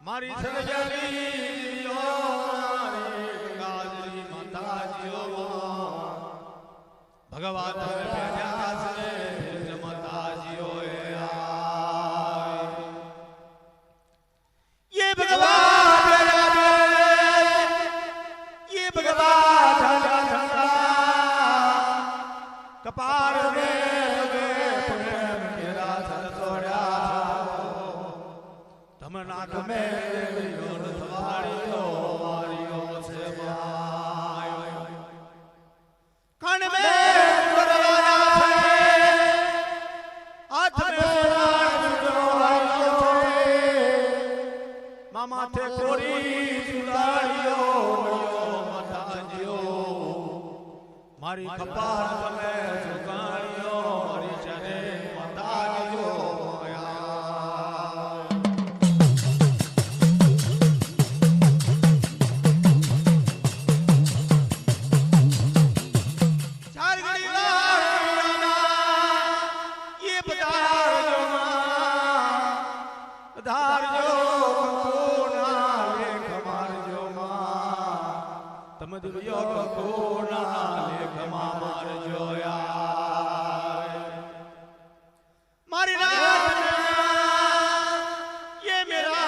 મારી સર્જરી ગાજરી માતાજીઓ ભગવાન ભેજા છે માતાજીઓ ये भगवान ये भगवान कपार में मेरा सर सोड़ा तम नाक में योन सवारियो मारियो से मायो कान में गुरवाया है हाथ में जो मामा थे कोरी सुलाड़ियो माताजियो मारी कपार में सुगाड़ियो मारी चरे माताजियो चार घड़ी ये बधार जो दिव्यो कोना लेख मार जोया मारी रात ये मेरा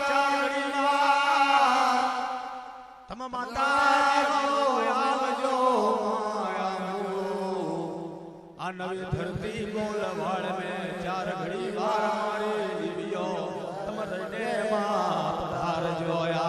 चांदड़ीला तम माता आवजो आ नवी धरती बोलवाड़ में चार घड़ी बार मारे दिव्यो तम रटे मां पधार जोया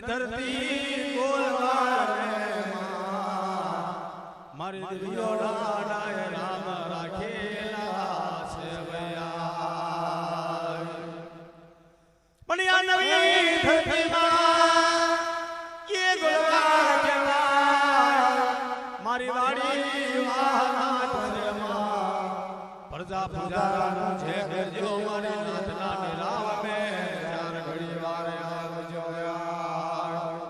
धरती बोलवार मारे दिव्यो डाय राम राखेला से भैया बनिया नवी धरती ये गुलवार केला मारी वाड़ी वाहना धर्मा प्रजा पूजा मुझे गरजो मारे नाथना निलाव में चार घड़ी वार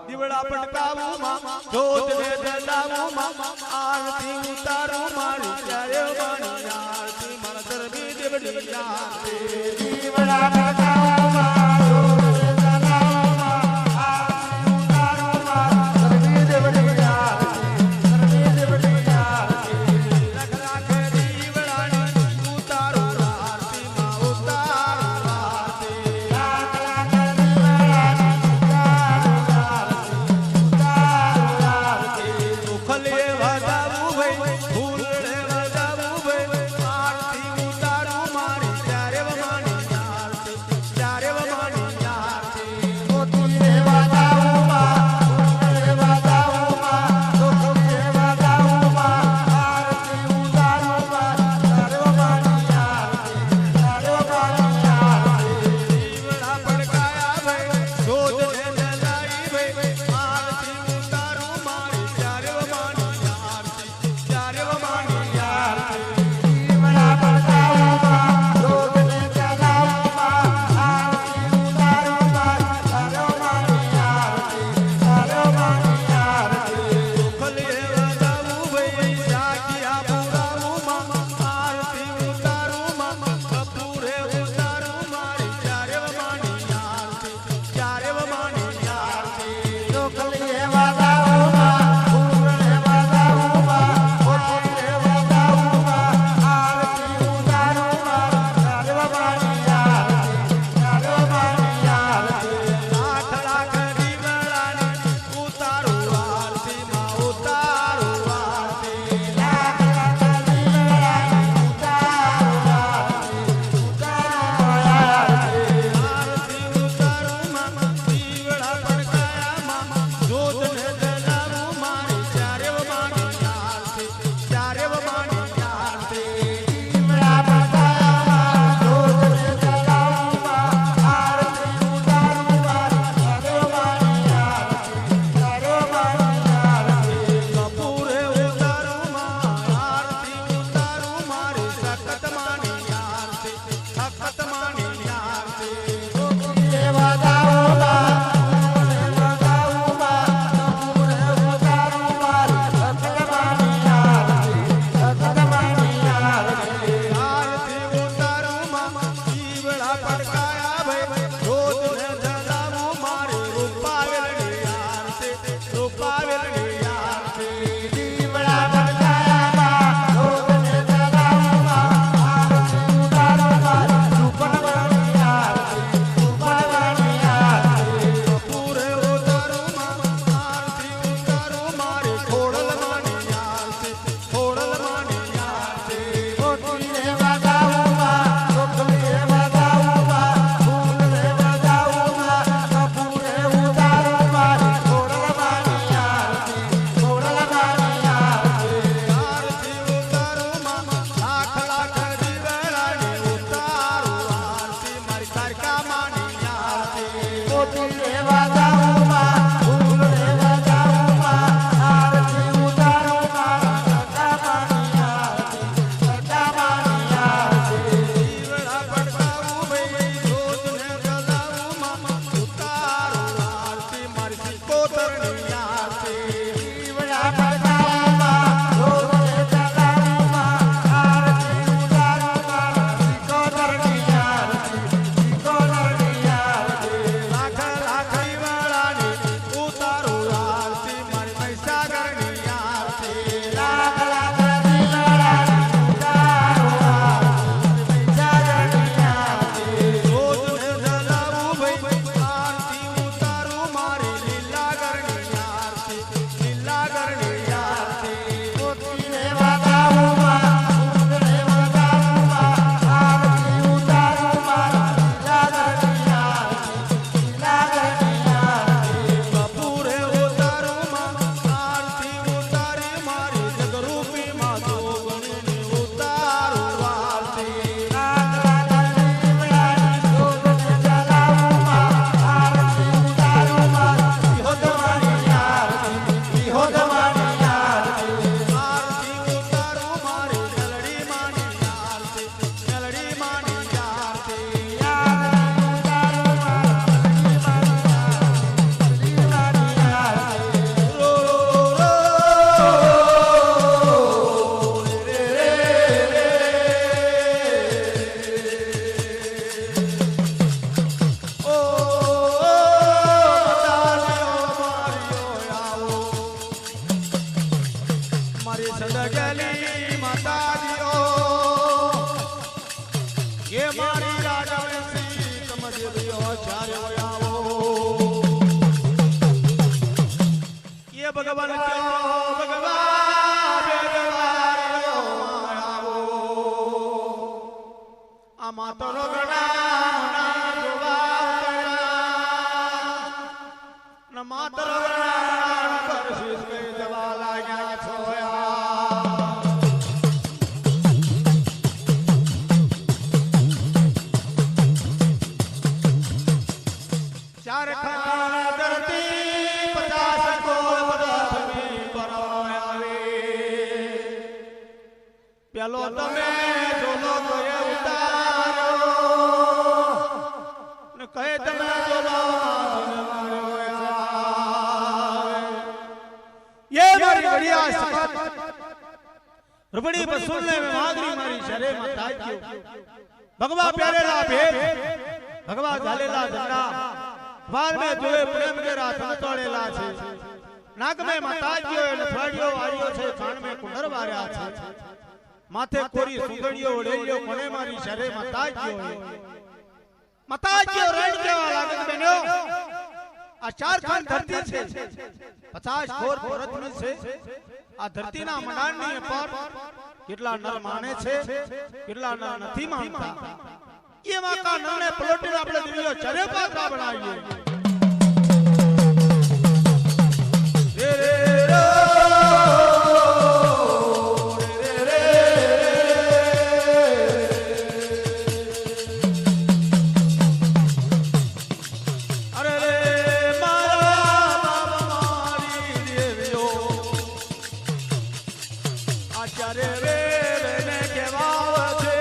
दिवड़ा पटकावू मां जोत दे दलावू मां आरती उतारू मारी चारे बाणी आरती मन दरबी दिवड़ी आरती दिवड़ा पटकावू मां जोत दे दलावू मां आरती उतारू मां दरबी दिवड़ी आरती दरबी दिवड़ी आरती रख राख दिवड़ा उतारू आरती मां उतारू आरती राख राख दिवड़ा वदावू भाई फूलड़े वदावू भाई आरती उतारू मारी चारे बाणी आरती મારી સદગેલી માતાજીઓ ये मारी राजवंशी समझियो चार्यो आવો ये भगवान क्यों भगवान बेदवारो आવો आ मातरो गणा ना जोवा न मातरो गणा पर शीश में जवा लाग्या छोया चार खाना धरती 50 को पृथ्वी पर आवे प्यालो तमे जोलो गए उतारो न कहे तमे जोलो ये मारी बढ़िया सफत रुपड़ी पर सुनने में मागरी मारी शरे माता क्यों भगवा प्यारे ला भेद भगवा झालेला झंडा वार में जोए प्रेम के रात तोड़ेला छे नाक में माताजीओ नथवाड़ियो वारियो छे कान में कुंडर वार्या छे माथे कोरी सुंदड़ियो ओडेलियो कोने मारी शरे माताजीओ रेड केवा लागे बन्यो आ चार खान धरती छे 50 खोर पृथ्वी छे आ धरती ना मंडाणनी पर કેટલા નર માને છે કેટલા નર નથી માનતા ये माका नन्हे पलोटी आपणे दिव्यो चरे पात्रा बनावीए रे रे रो रे रे अरे रे मारा बाबा मारी देवियो आचार्य रे ने केवा छे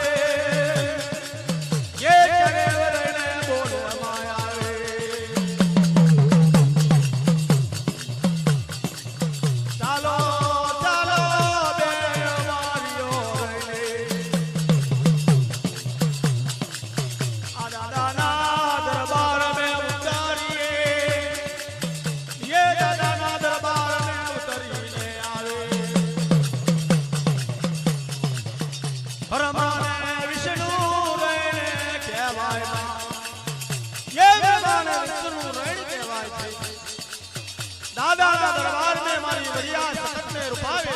दादा का दरबार में मारी बढ़िया सखत ने रुपावे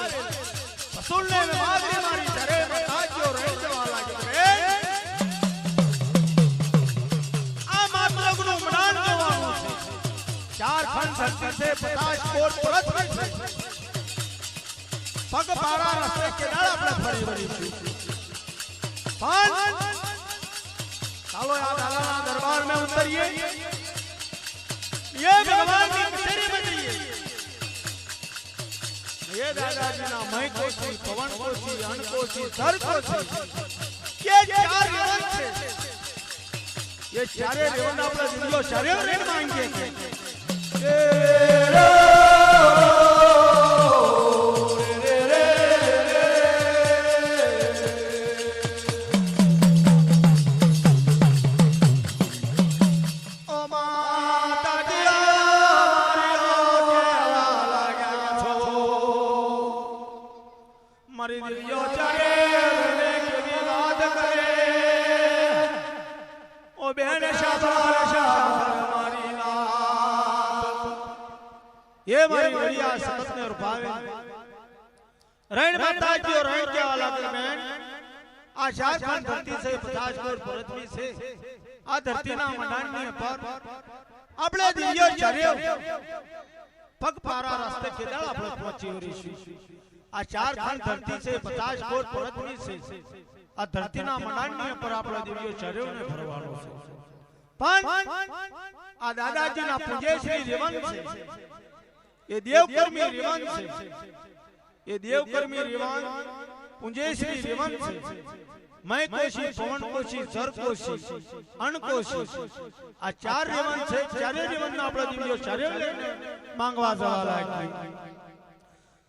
सुनने में मागरी मारी शरे माताजीओ रेड वाला के आ मात्र गुरु मनान देवानो छे चार खंड धरती से 50 कोट पृथ्वी छे पग पारा रस्ते के डाल अपने फरी बड़ी पांच चलो यार दादा दरबार में उतरिए ये भगवान की कचहरी में जाइए ये दादाजी ना मई कोशी पवन कोशी अन कोशी धर कोशी ये चार रेवन छे ये चारे रेवन आपने दिलो चारे रेवन मांगे थे मारी दिव्यो चारे ने के बात करे ओ बहन शाबाश मारी नात ये मारी बढ़िया सपत ने रुपावे रण माताजी और रण के वाला में आ चार खान धरती से 50 कोट पृथ्वी से आ धरती ना मंडाणनी पर આપણે દિવ્યો ચાર્યો પગ પારા રસ્તે કેદાળ આપણે પહોંચી વરીશું आ चार खान धरती से 50 कोट पृथ्वी से आ धरती ना मंडाणनी पर आपड़ा दिव्यो चर्यो ने भरवानो छे पण आ दादाजी ना पूजे श्री रेवन छे ये देवकर्मी रेवन छे ये देवकर्मी रेवन पूजे श्री रेवन छे मय कोशी पवन कोशी जर कोशी अन कोशी आ चार रेवन छे चारे रेवन ना आपड़ा दिव्यो चर्यो लेने मांगवा जवा लागी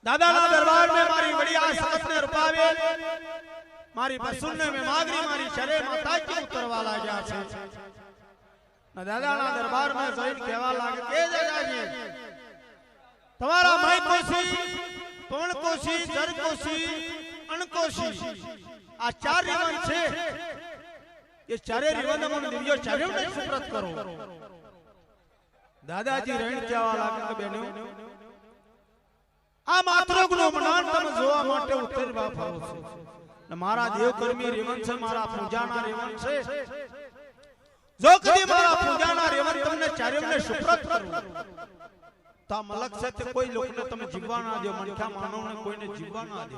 दादा ना दरबार में मारी बढ़िया सखत ने रुपावे मारी पर सुनने में मागरी मारी शरे माता की उतरवा लाग्या छे न दादा ना दरबार में जईन कहवा लागे के दादाजी તમારા મય કોશી પવન કોશી જરકોશી અણકોશી આ ચાર રેવન છે એ ચારે રેવન મને દિવ્યો ચારેવને સુપ્રત કરો દાદાજી રેણ કહેવા લાગે કે બેનો આ માતૃગનો મનાન તમે જોવા માટે ઉતરવા ફરો છો ને મારા દેવકર્મી રેવન છે મારા પૂજાના રેવન છે જો કદી મારા પૂજાના રેવન તમને ચારેવને સુપ્રત કરું તા મલક છે તે કોઈ લોકને તમે જીવવા ના દો મનખા માનવને કોઈને જીવવા ના દો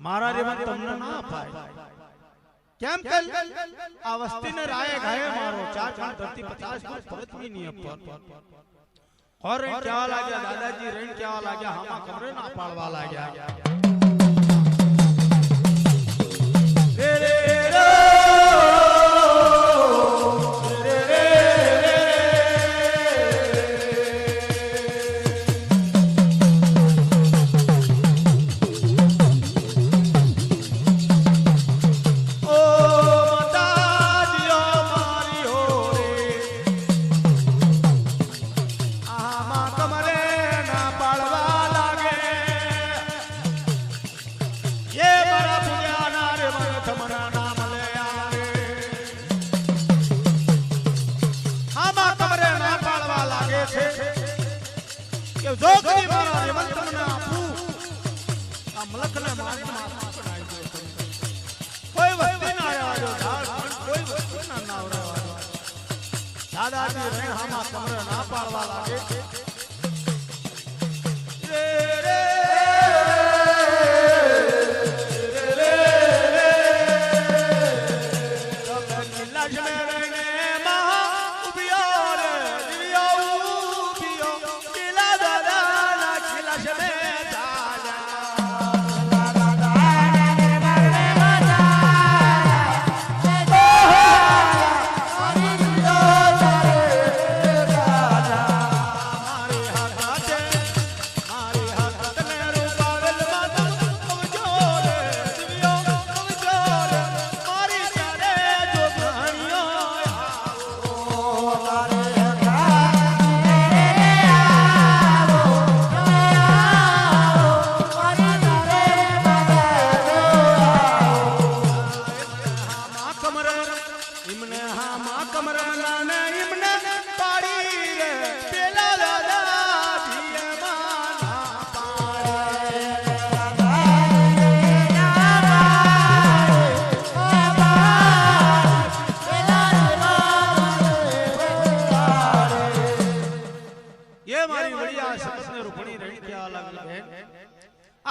મારા રેવન તમને ના અપાય કેમ કે આ વસ્તીને રાયે ગાયે મારો ચાર ચાર ધરતી 50 પૃથ્વી ની ઉપર ઓર રેણ કેવા લાગ્યા દાદાજી રેણ કેવા લાગ્યા હામાં કમરે ના પાડવા લાગ્યા રે રે રે જો કદી મારા રેવન તમને આપું આ મલકને મારી માથા બનાવી દો કોઈ વસ્તી ના આવ્યો ઝાડ કોઈ વસ્તી ના નાવરાવા દાદાજી રેણ હામાં કમરે ના પાડવા લાગે રે રે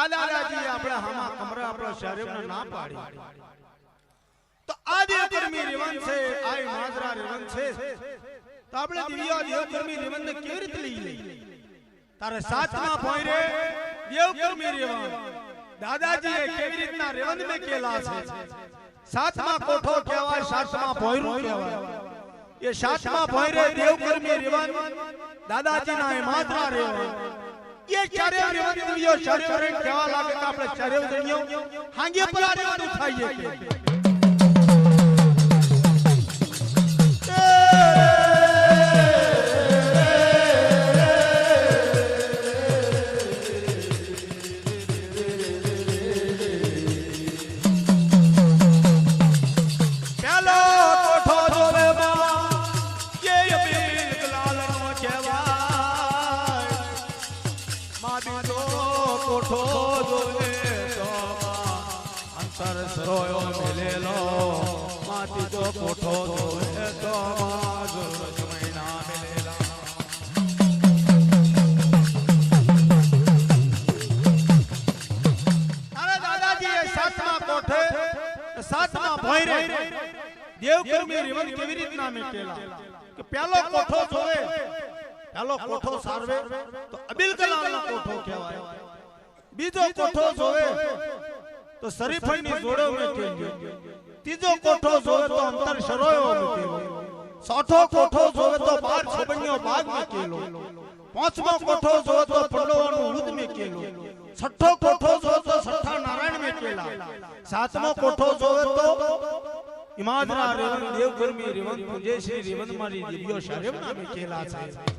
દાદાજી આપણા હામાં કમરા આપણા શરીરને ના પાડી તો આ દેવકર્મી રેવન છે આ માજરા રેવન છે તો આપણે દિવ્ય દેવકર્મી રેવનને કેવી રીતે લઈ તારે સાતમા પોઈરે દેવકર્મી રેવન દાદાજીએ કેવી રીતના રેવન મે કેલા છે સાતમા કોઠો કહેવાય સાતમા પોઈરું કહેવાય એ સાતમા પોઈરે દેવકર્મી રેવન દાદાજીના એ માજરા રેવન ये चारे रेवन दियो चारे रेवन केवा लागे કે આપણે ચારે દણિયો હાંગે પલા રેવન ઉઠાઈએ કે પેલો કોઠો જોવે માં કે અબીલ લાલનો કેવાય બીજો કોઠો જોવે તો અંતર સરોયો મિલેલો માટી જો કોઠો જોવે તો મહિના મિલેલા અરે દાદાજી એ સાતમા કોઠે સાતમા ભોયરે દેવકર્મી રેવન કેવી રીતના મેકેલા કે પેલો કોઠો જોવે પેલો કોઠો સારવે તો અબીલ કલામનો કોઠો કહેવાય બીજો કોઠો જોવે તો શરીફની જોડો મેકેલો ત્રીજો કોઠો જોવે તો અંતર શરોયો મેકેલો ચોથો કોઠો જોવે તો 12 છોબણીઓ બાગ મેકેલો પાંચમો કોઠો જોવે તો પડોવાનું ઉદ મેકેલો છઠ્ઠો કોઠો જોવે તો છઠ્ઠા નારાયણ મેકેલા સાતમો કોઠો જોવે તો ઇમાદરા રેવન દેવકર્મી રેવન પૂજે શ્રી રેવન મારી દિવ્યો શારેવના મેકેલા છે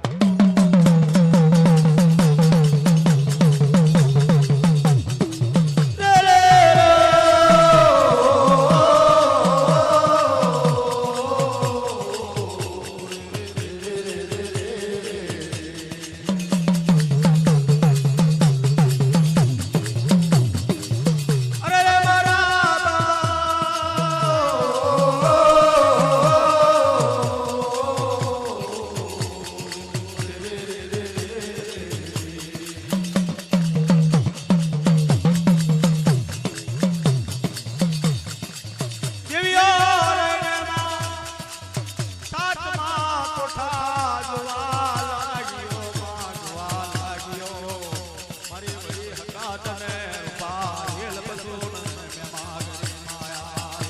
તને પાયેલ પસોન મે માગરી માયા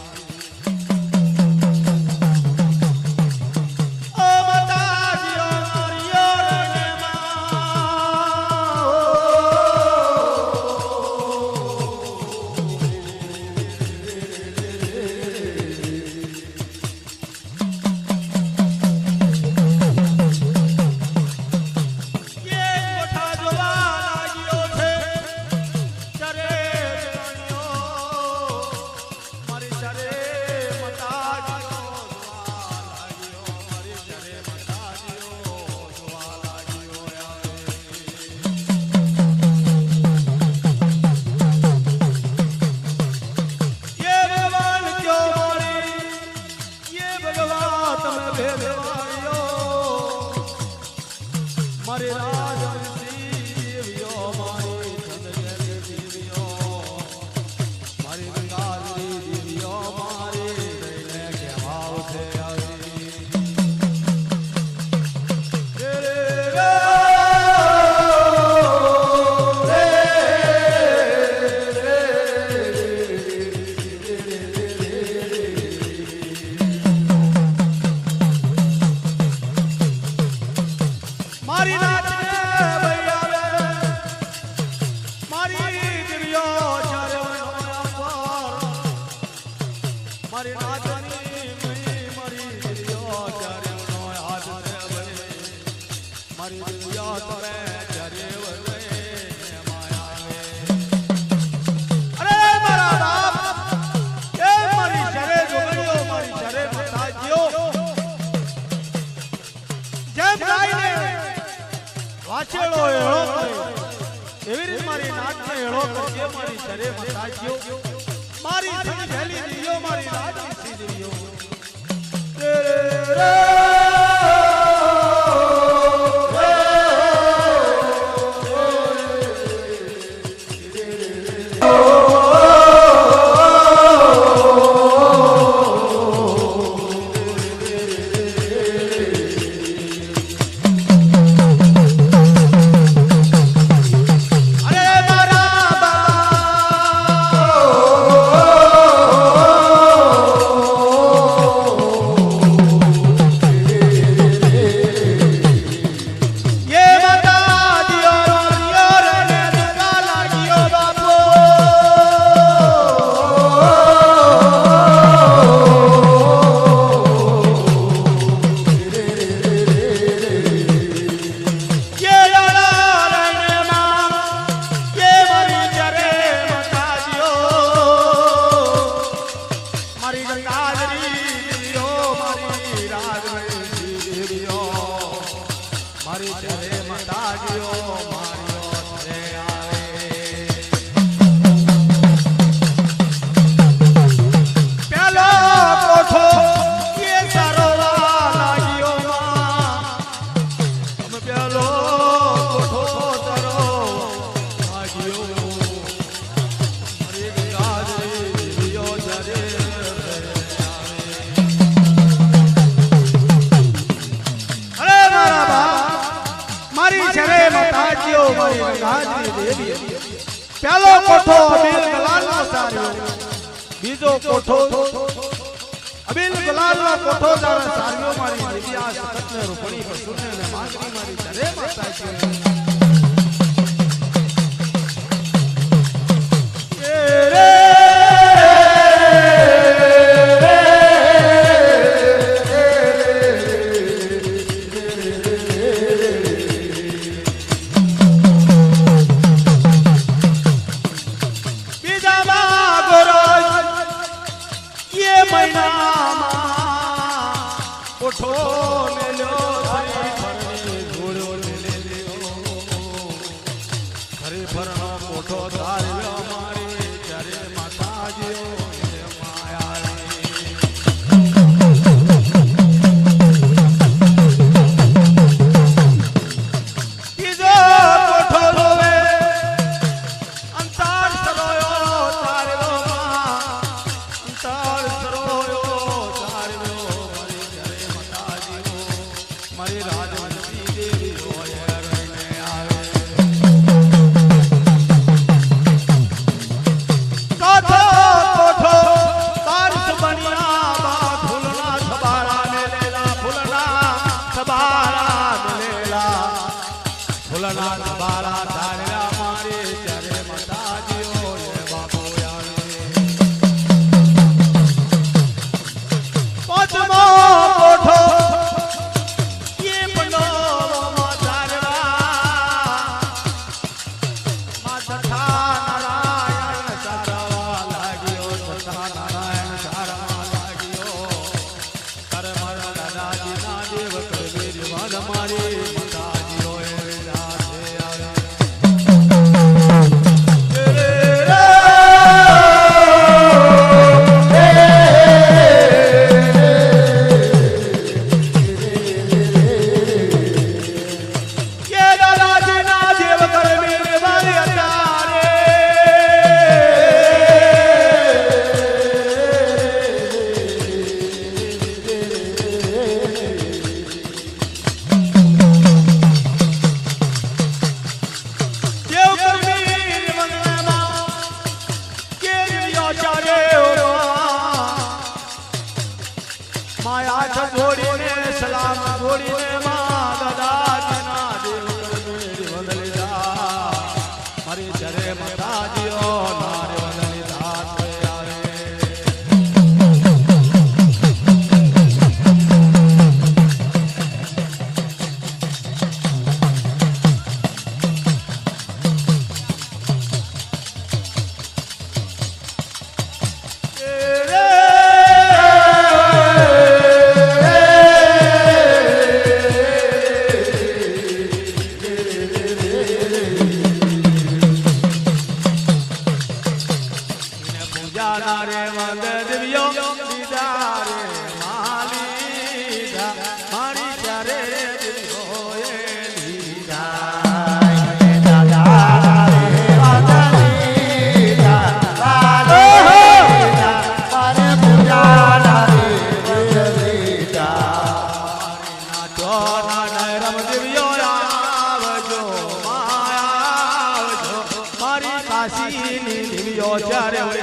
ઓ માતાજીઓ મારીઓ રને મારે રાજવંશી દેવીઓ મારી ધનજરી દેવીઓ મારી ગંગાધરી દેવીઓ મારી રહીને કહેવાવ છે મારી નાચને ભૈયાવે મારી દેવીઓ ચારે મારી નાચની મારી દેવીઓ ચારે હાથ મારી દેવીઓ તમે ચારે માયા અરે મારા બાપ એ મારી ચારે જોગણીઓ મારી ચારે માતાજીઓ જેમ ગાયને વાછેડો એળો કરે એવી રીતે મારી નાચને એળો કરજે મારી શરે માતાજીઓ મારી ધન ભેલી દીયો મારી રાજની દીયો મારી જરે માતાજીઓ મારીઓ ઘરે આવે પેલો કોઠો એ સારો લાગ્યો તમે પેલો કોઠો તારો લાગ્યો મારી ગાજરી દીયો જરે માતાજીઓ મારી ગંગાધરી દેવી પેલો કોઠો અબીલ ગલાલનો સાર્યો બીજો કોઠો અબીલ ગલાલનો કોઠો જાણે સાર્યો મારી દિવ્યા સતને રૂપણી પર સુને ને માંગરી મારી જરે માતાજીઓ કોઠો ને લ્યો ઘોડો ને લ્યો ઘરે ફરનો કોઠો ધાર્યો મારી જરે માતાજીઓ માયા બીજો કોઠો રોવે અંતર સરોયો તાર્યો અંતર સરોયો મારી રાજવંશી દેવી હોય રહીને આવે સઠા નારાયણ સારવા લાગ્યો સઠા નારાયણ સારવા લાગ્યો કરે મારા દાદાજી ના દેવ કરવી રીવાન મારી માતાજીઓ એ રાધે આવે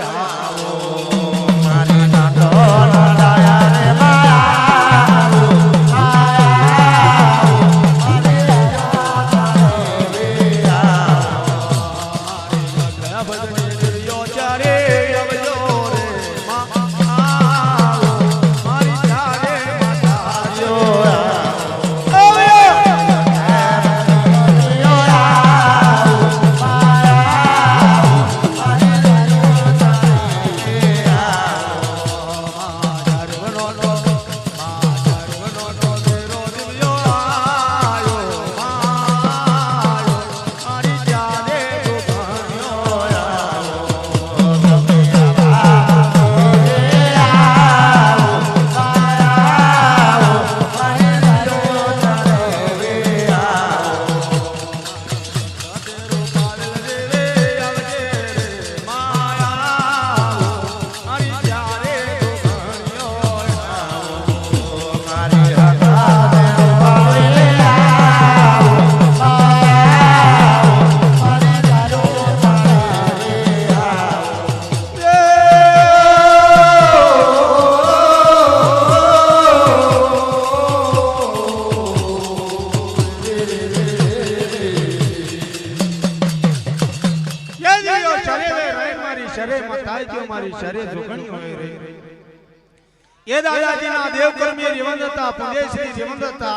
ये दादाजी ना देव कर्मी रिवंदता पुंडेश्वरी रिवंदता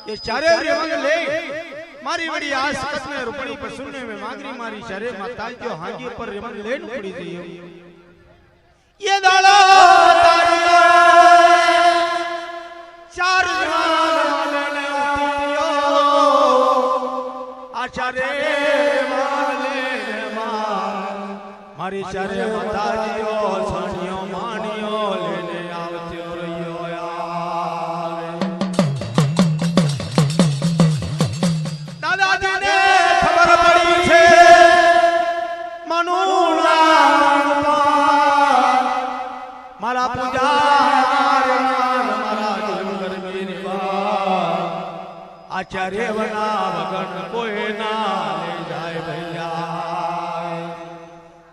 ये चारे रिवंद ले मारी बड़ी आज सकत में रुपणी पर सुनने में मागरी मारी शरे माता जो हांगी पर रिवंद ले पड़ी थी ये दादा चार वाले आचार्य वाले मारी शरे माता जो सानियो मानियो लेने मारा पूजा आचार्य बना भगन कोई ना ले जाए भैया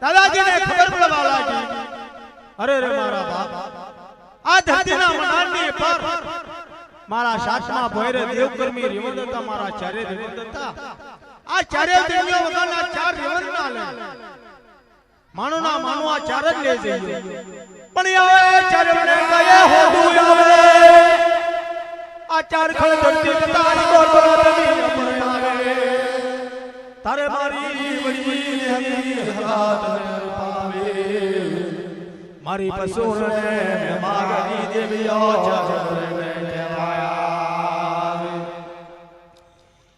दादाजी ने खबर पड़वा लागी अरे रे मारा बाप आ धरती ना मनानी पर मारा सातमा भोयरे देवकर्मी रिवंदता मारा आचार्य रिवंदता आचार्य देवियो वगाना चार रिवंद ना ले मानो ना मानो आचार ज ले जइए पण आचार्य ने कहे हो दुआवे आचार खल धरती तारी को तमी अपनावे તારે મારી વડીને હમી હાથ પાવે મારી પશુને માગની દેવીઓ ચરણે કહેવાય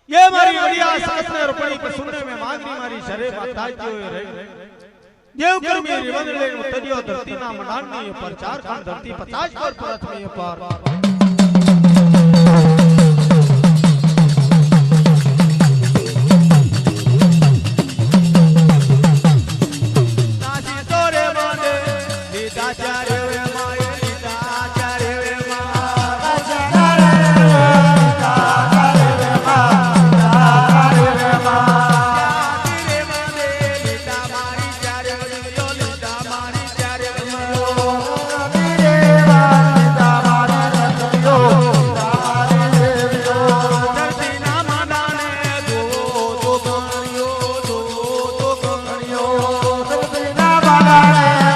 ये मारी वडिया सास ने रुपई पर सुनने में मांगनी मारी शरे माता जो रे देव कर मेरी वंदले तजियो धरती ना मनानी पर चार खान धरती 50 पर प्रथम पर नाची तोरे माने लीधा चारे वे माए लीधा चारे वे Bye.